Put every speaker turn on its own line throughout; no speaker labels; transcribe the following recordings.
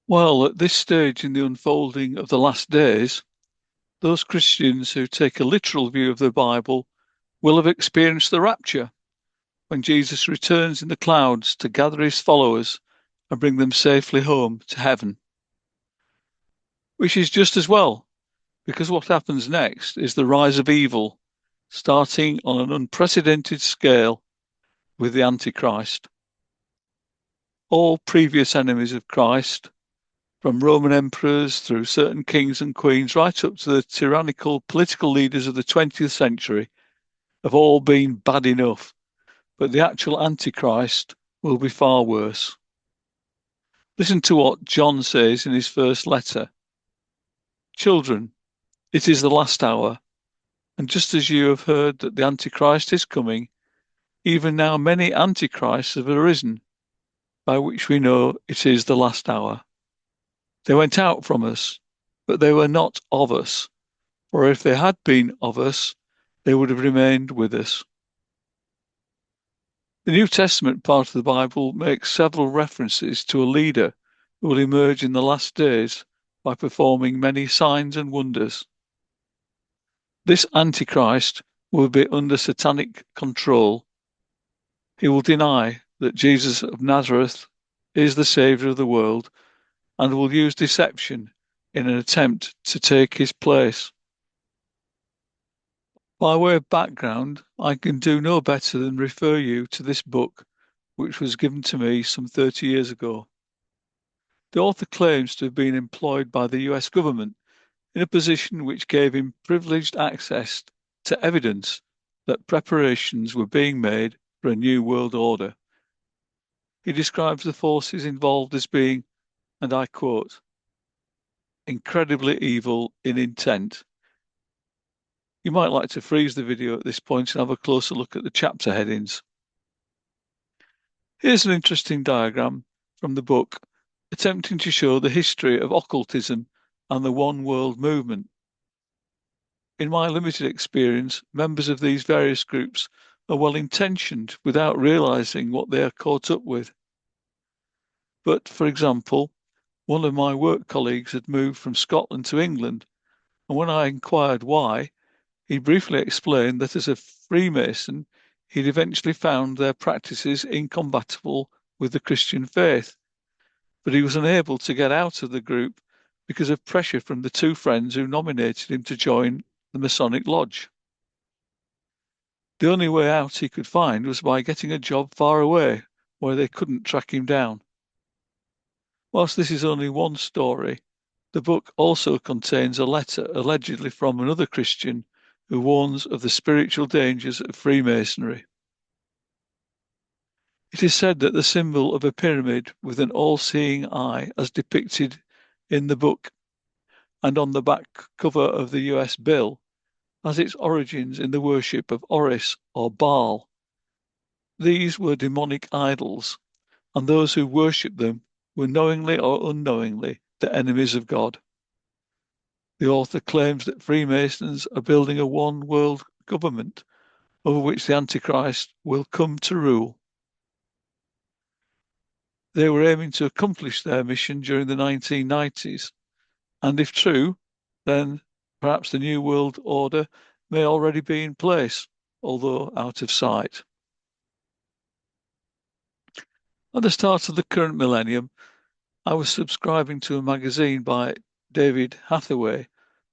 Well, at this stage in the unfolding of the last days, those Christians who take a literal view of the Bible will have experienced the rapture when Jesus returns in the clouds to gather his followers and bring them safely home to heaven. Which is just as well, because what happens next is the rise of evil, starting on an unprecedented scale with the Antichrist. All previous enemies of Christ, from Roman emperors through certain kings and queens, right up to the tyrannical political leaders of the 20th century, have all been bad enough, but the actual Antichrist will be far worse. Listen to what John says in his first letter. Children, it is the last hour, and just as you have heard that the Antichrist is coming, even now many Antichrists have arisen, by which we know it is the last hour. They went out from us, but they were not of us, for if they had been of us, they would have remained with us. The New Testament part of the Bible makes several references to a leader who will emerge in the last days by performing many signs and wonders. This Antichrist will be under satanic control. He will deny that Jesus of Nazareth is the Saviour of the world and will use deception in an attempt to take his place. By way of background, I can do no better than refer you to this book, which was given to me some 30 years ago. The author claims to have been employed by the US government in a position which gave him privileged access to evidence that preparations were being made for a new world order. He describes the forces involved as being, and I quote, incredibly evil in intent. You might like to freeze the video at this point and have a closer look at the chapter headings. Here's an interesting diagram from the book attempting to show the history of occultism and the One World movement. In my limited experience, members of these various groups are well-intentioned without realizing what they are caught up with. But, for example, one of my work colleagues had moved from Scotland to England, and when I inquired why, he briefly explained that as a Freemason, he'd eventually found their practices incompatible with the Christian faith, but he was unable to get out of the group because of pressure from the two friends who nominated him to join the Masonic Lodge. The only way out he could find was by getting a job far away, where they couldn't track him down. Whilst this is only one story, the book also contains a letter allegedly from another Christian who warns of the spiritual dangers of Freemasonry. It is said that the symbol of a pyramid with an all-seeing eye, as depicted in the book and on the back cover of the US bill, has its origins in the worship of Horus or Baal. These were demonic idols, and those who worshipped them were knowingly or unknowingly the enemies of God. The author claims that Freemasons are building a one-world government over which the Antichrist will come to rule. They were aiming to accomplish their mission during the 1990s, and if true, then perhaps the New World Order may already be in place, although out of sight. At the start of the current millennium, I was subscribing to a magazine by David Hathaway,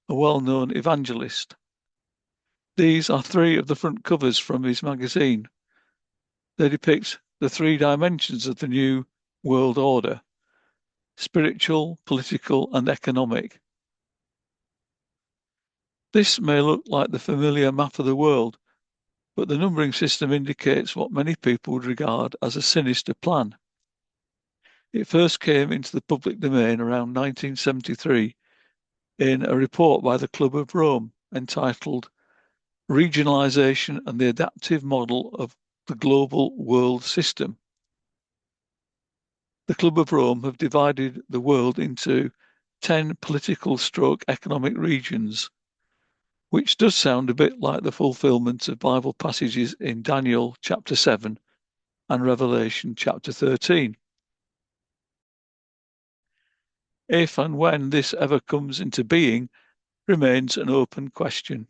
a well-known evangelist. These are three of the front covers from his magazine. They depict the three dimensions of the New World Order: spiritual, political, and economic. This may look like the familiar map of the world, but the numbering system indicates what many people would regard as a sinister plan. It first came into the public domain around 1973 in a report by the Club of Rome entitled Regionalization and the Adaptive Model of the Global World System. The Club of Rome have divided the world into 10 political/economic regions, which does sound a bit like the fulfillment of Bible passages in Daniel chapter 7 and Revelation chapter 13. If and when this ever comes into being remains an open question.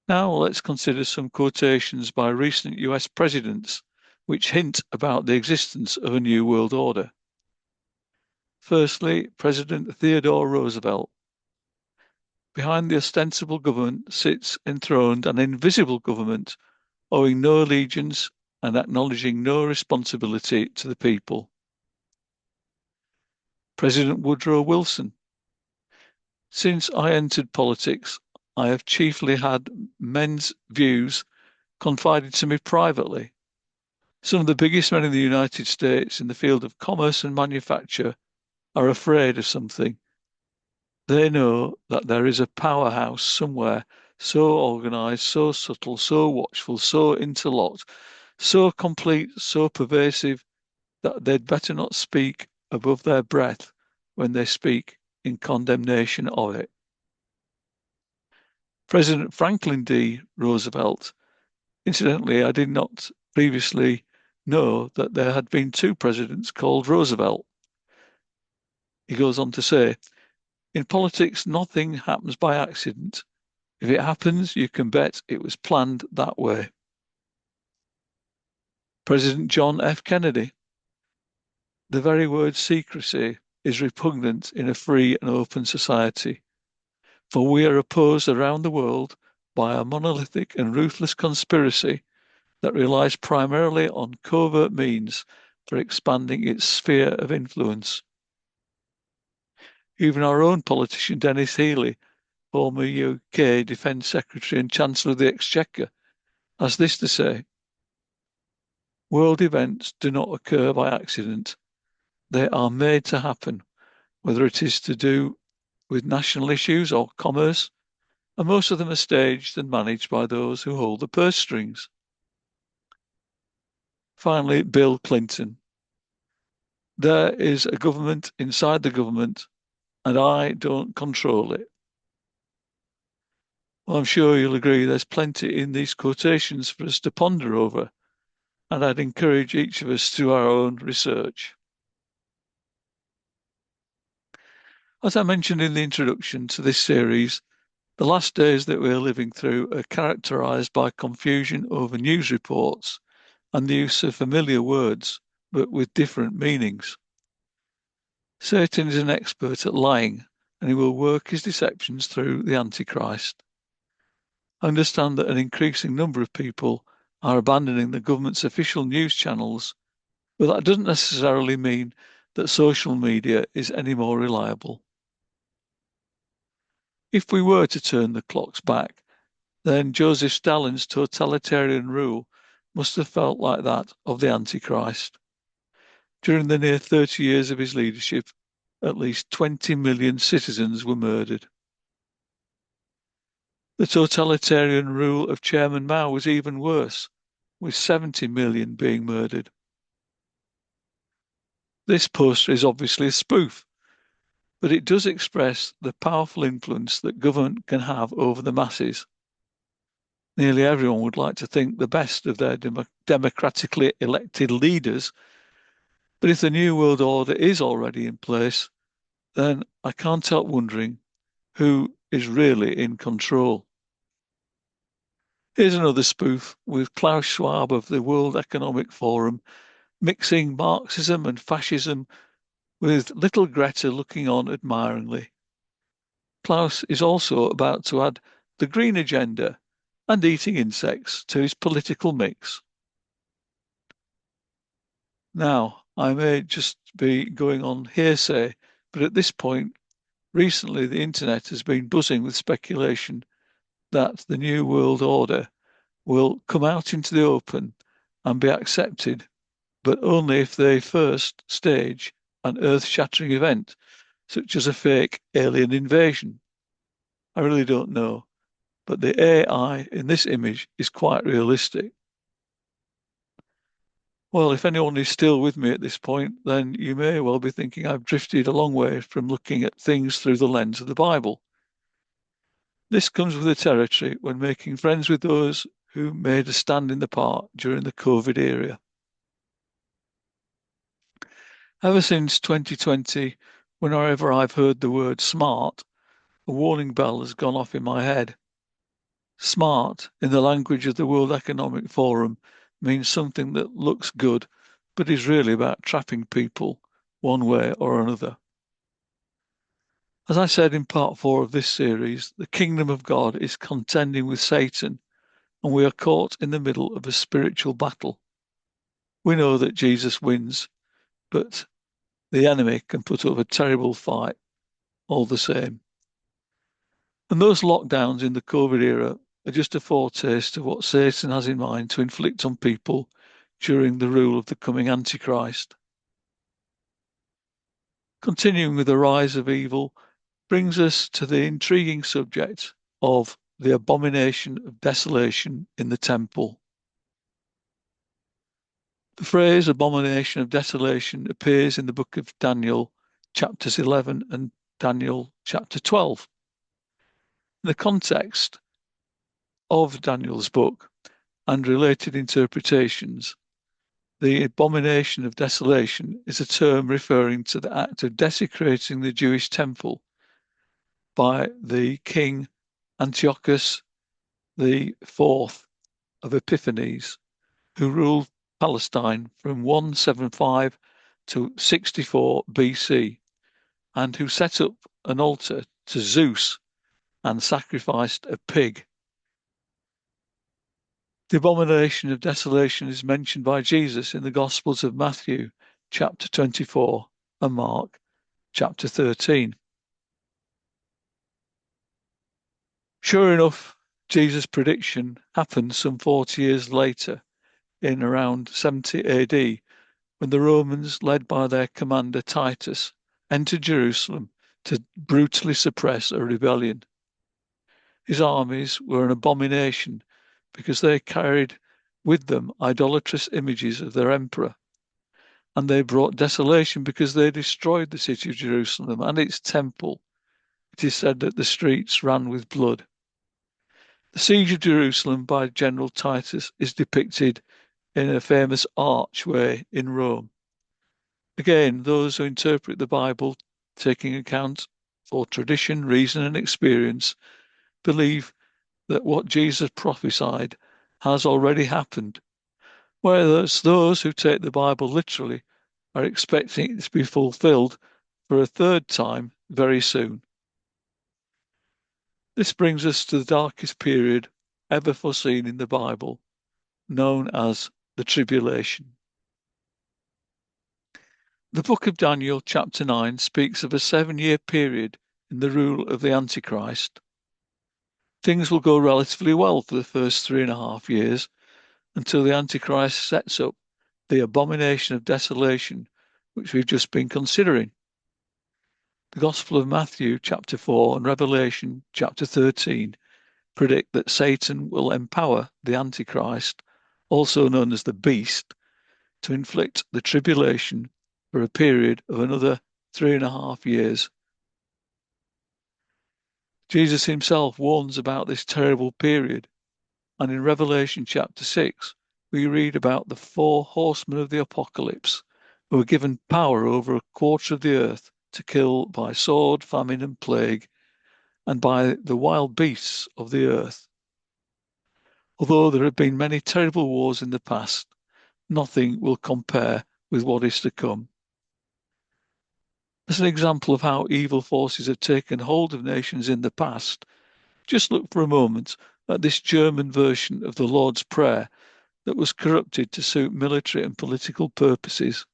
Now let's consider some quotations by recent US presidents which hint about the existence of a new world order. Firstly, President Theodore Roosevelt. Behind the ostensible government sits enthroned an invisible government, owing no allegiance and acknowledging no responsibility to the people. President Woodrow Wilson. Since I entered politics, I have chiefly had men's views confided to me privately. Some of the biggest men in the United States in the field of commerce and manufacture are afraid of something. They know that there is a powerhouse somewhere so organized, so subtle, so watchful, so interlocked, so complete, so pervasive that they'd better not speak above their breath when they speak in condemnation of it. President Franklin D. Roosevelt. Incidentally, I did not previously know that there had been two presidents called Roosevelt. He goes on to say, in politics, nothing happens by accident. If it happens, you can bet it was planned that way. President John F. Kennedy. The very word secrecy is repugnant in a free and open society, for we are opposed around the world by a monolithic and ruthless conspiracy that relies primarily on covert means for expanding its sphere of influence. Even our own politician Denis Healey, former UK Defence Secretary and Chancellor of the Exchequer, has this to say: world events do not occur by accident. They are made to happen, whether it is to do with national issues or commerce, and most of them are staged and managed by those who hold the purse strings. Finally, Bill Clinton. There is a government inside the government, and I don't control it. Well, I'm sure you'll agree there's plenty in these quotations for us to ponder over, and I'd encourage each of us to do our own research. As I mentioned in the introduction to this series, the last days that we're living through are characterized by confusion over news reports and the use of familiar words, but with different meanings. Satan is an expert at lying, and he will work his deceptions through the Antichrist. I understand that an increasing number of people are abandoning the government's official news channels, but that doesn't necessarily mean that social media is any more reliable. If we were to turn the clocks back, then Joseph Stalin's totalitarian rule must have felt like that of the Antichrist. During the near 30 years of his leadership, at least 20 million citizens were murdered. The totalitarian rule of Chairman Mao was even worse, with 70 million being murdered. This poster is obviously a spoof, but it does express the powerful influence that government can have over the masses. Nearly everyone would like to think the best of their democratically elected leaders, but if the New World Order is already in place, then I can't help wondering who is really in control. Here's another spoof with Klaus Schwab of the World Economic Forum mixing Marxism and fascism with little Greta looking on admiringly. Klaus is also about to add the green agenda and eating insects to his political mix. Now, I may just be going on hearsay, but at this point, recently the internet has been buzzing with speculation that the New World Order will come out into the open and be accepted, but only if they first stage an earth-shattering event, such as a fake alien invasion. I really don't know, but the AI in this image is quite realistic. Well, if anyone is still with me at this point, then you may well be thinking I've drifted a long way from looking at things through the lens of the Bible. This comes with the territory when making friends with those who made a stand in the park during the COVID era. Ever since 2020, whenever I've heard the word smart, a warning bell has gone off in my head. Smart, in the language of the World Economic Forum, means something that looks good, but is really about trapping people one way or another. As I said in part 4 of this series, the kingdom of God is contending with Satan, and we are caught in the middle of a spiritual battle. We know that Jesus wins, but the enemy can put up a terrible fight all the same. And those lockdowns in the COVID era are just a foretaste of what Satan has in mind to inflict on people during the rule of the coming Antichrist. Continuing with the rise of evil brings us to the intriguing subject of the abomination of desolation in the temple. The phrase abomination of desolation appears in the book of Daniel, chapters 11 and Daniel chapter 12. In the context of Daniel's book and related interpretations, the abomination of desolation is a term referring to the act of desecrating the Jewish temple by the king Antiochus IV of Epiphanes, who ruled Palestine from 175 to 64 BC, and who set up an altar to Zeus and sacrificed a pig. The abomination of desolation is mentioned by Jesus in the Gospels of Matthew, chapter 24, and Mark, chapter 13. Sure enough, Jesus' prediction happened some 40 years later, in around 70 AD, when the Romans, led by their commander Titus, entered Jerusalem to brutally suppress a rebellion. His armies were an abomination because they carried with them idolatrous images of their emperor, and they brought desolation because they destroyed the city of Jerusalem and its temple. It is said that the streets ran with blood. The siege of Jerusalem by General Titus is depicted in a famous archway in Rome. Again, those who interpret the Bible, taking account for tradition, reason, and experience, believe that what Jesus prophesied has already happened, whereas those who take the Bible literally are expecting it to be fulfilled for a third time very soon. This brings us to the darkest period ever foreseen in the Bible, known as the tribulation. The book of Daniel, chapter 9, speaks of a 7-year period in the rule of the Antichrist. Things will go relatively well for the first 3.5 years until the Antichrist sets up the abomination of desolation, which we've just been considering. The Gospel of Matthew, chapter 4, and Revelation, chapter 13, predict that Satan will empower the Antichrist, also known as the beast, to inflict the tribulation for a period of another 3.5 years. Jesus himself warns about this terrible period, and in Revelation chapter 6, we read about the 4 horsemen of the apocalypse who were given power over 1/4 of the earth to kill by sword, famine, and plague, and by the wild beasts of the earth. Although there have been many terrible wars in the past, nothing will compare with what is to come. As an example of how evil forces have taken hold of nations in the past, just look for a moment at this German version of the Lord's Prayer that was corrupted to suit military and political purposes.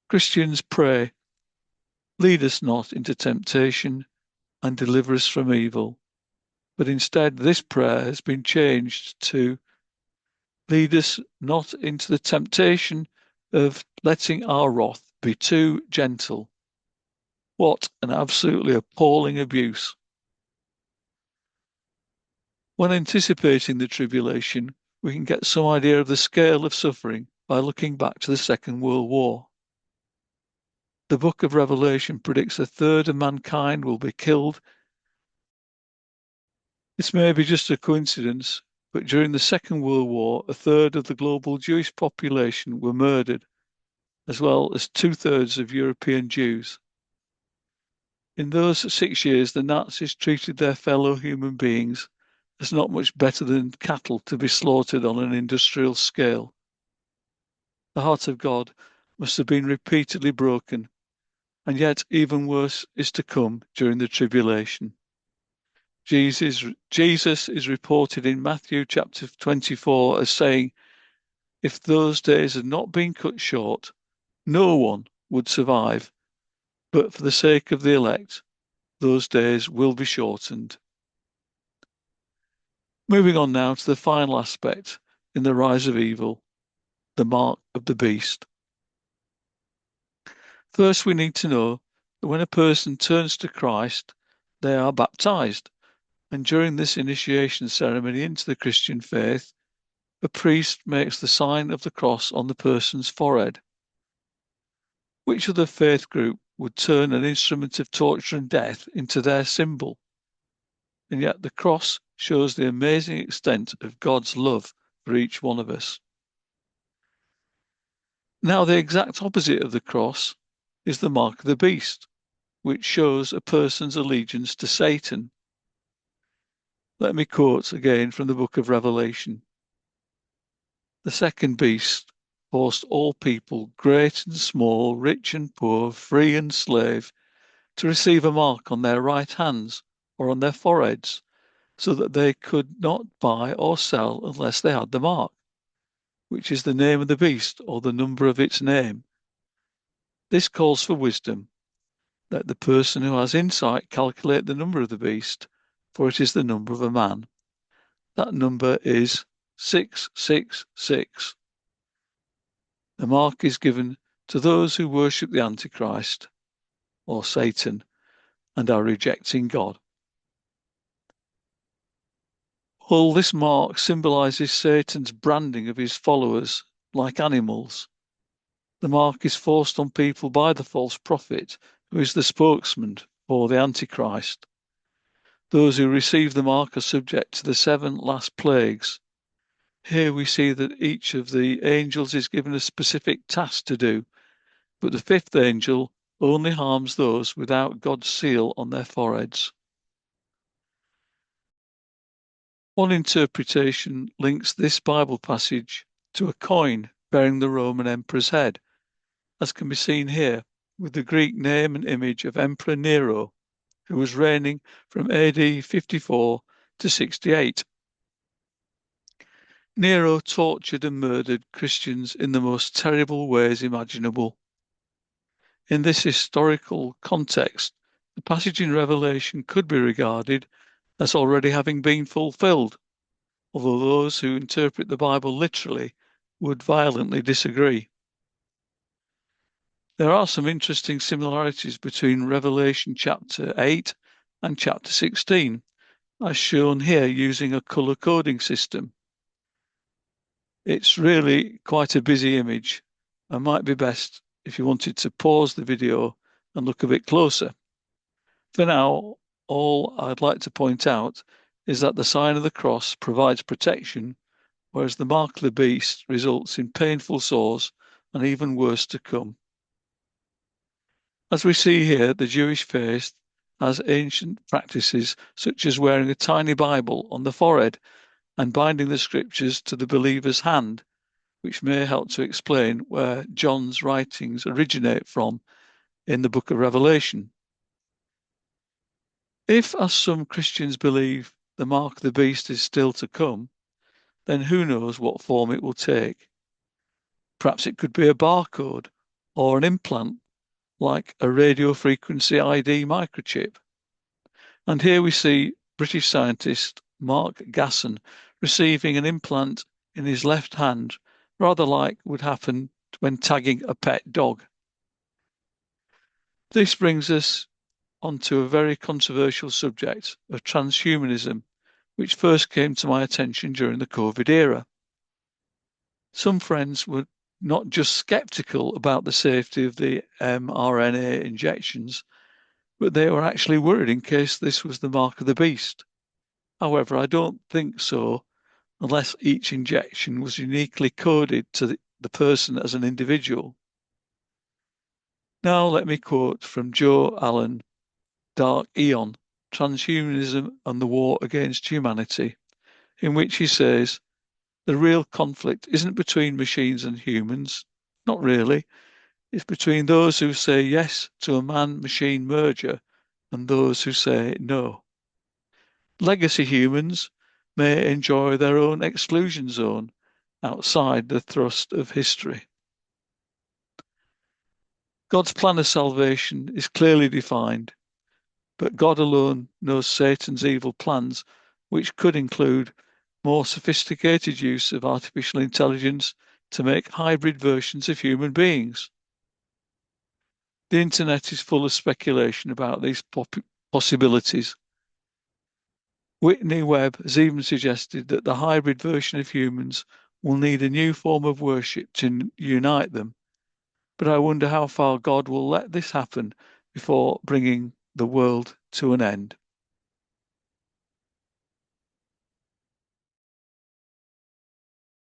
Christians pray, "Lead us not into temptation and deliver us from evil." But instead, this prayer has been changed to, "Lead us not into the temptation of letting our wrath be too gentle." What an absolutely appalling abuse. When anticipating the tribulation, we can get some idea of the scale of suffering by looking back to the Second World War. The book of Revelation predicts 1/3 of mankind will be killed. This may be just a coincidence, but during the Second World War, 1/3 of the global Jewish population were murdered. as well as 2/3 of European Jews. In those 6 years, the Nazis treated their fellow human beings as not much better than cattle to be slaughtered on an industrial scale. The heart of God must have been repeatedly broken, and yet even worse is to come during the tribulation. Jesus is reported in Matthew chapter 24 as saying, if those days had not been cut short, no one would survive, but for the sake of the elect, those days will be shortened. Moving on now to the final aspect in the rise of evil, the mark of the beast. First, we need to know that when a person turns to Christ, they are baptized. And during this initiation ceremony into the Christian faith, a priest makes the sign of the cross on the person's forehead. Which other faith group would turn an instrument of torture and death into their symbol? And yet the cross shows the amazing extent of God's love for each one of us. Now, the exact opposite of the cross is the mark of the beast, which shows a person's allegiance to Satan. Let me quote again from the book of Revelation. The second beast forced all people, great and small, rich and poor, free and slave, to receive a mark on their right hands or on their foreheads, so that they could not buy or sell unless they had the mark, which is the name of the beast or the number of its name. This calls for wisdom. Let the person who has insight calculate the number of the beast, for it is the number of a man. That number is 666. The mark is given to those who worship the Antichrist, or Satan, and are rejecting God. All this mark symbolizes Satan's branding of his followers like animals. The mark is forced on people by the false prophet, who is the spokesman for the Antichrist. Those who receive the mark are subject to the 7 last plagues. Here we see that each of the angels is given a specific task to do, but the 5th angel only harms those without God's seal on their foreheads. One interpretation links this Bible passage to a coin bearing the Roman emperor's head, as can be seen here, with the Greek name and image of Emperor Nero, who was reigning from AD 54 to 68. Nero tortured and murdered Christians in the most terrible ways imaginable. In this historical context, the passage in Revelation could be regarded as already having been fulfilled, although those who interpret the Bible literally would violently disagree. There are some interesting similarities between Revelation chapter 8 and chapter 16, as shown here using a colour coding system. It's really quite a busy image and might be best if you wanted to pause the video and look a bit closer. For now, all I'd like to point out is that the sign of the cross provides protection, whereas the mark of the beast results in painful sores and even worse to come. As we see here, the Jewish faith has ancient practices such as wearing a tiny Bible on the forehead and binding the scriptures to the believer's hand, which may help to explain where John's writings originate from in the book of Revelation. If, as some Christians believe, the mark of the beast is still to come, then who knows what form it will take. Perhaps it could be a barcode or an implant like a radio frequency ID microchip. And here we see British scientist Mark Gasson receiving an implant in his left hand, rather like would happen when tagging a pet dog. This brings us onto a very controversial subject of transhumanism, which first came to my attention during the COVID era. Some friends were not just skeptical about the safety of the mRNA injections, but they were actually worried in case this was the mark of the beast. However, I don't think so, unless each injection was uniquely coded to the person as an individual. Now let me quote from Joe Allen, Dark Eon, Transhumanism and the War Against Humanity, in which he says, the real conflict isn't between machines and humans. Not really. It's between those who say yes to a man-machine merger and those who say no. Legacy humans may enjoy their own exclusion zone outside the thrust of history. God's plan of salvation is clearly defined, but God alone knows Satan's evil plans, which could include more sophisticated use of artificial intelligence to make hybrid versions of human beings. The internet is full of speculation about these possibilities. Whitney Webb has even suggested that the hybrid version of humans will need a new form of worship to unite them. But I wonder how far God will let this happen before bringing the world to an end.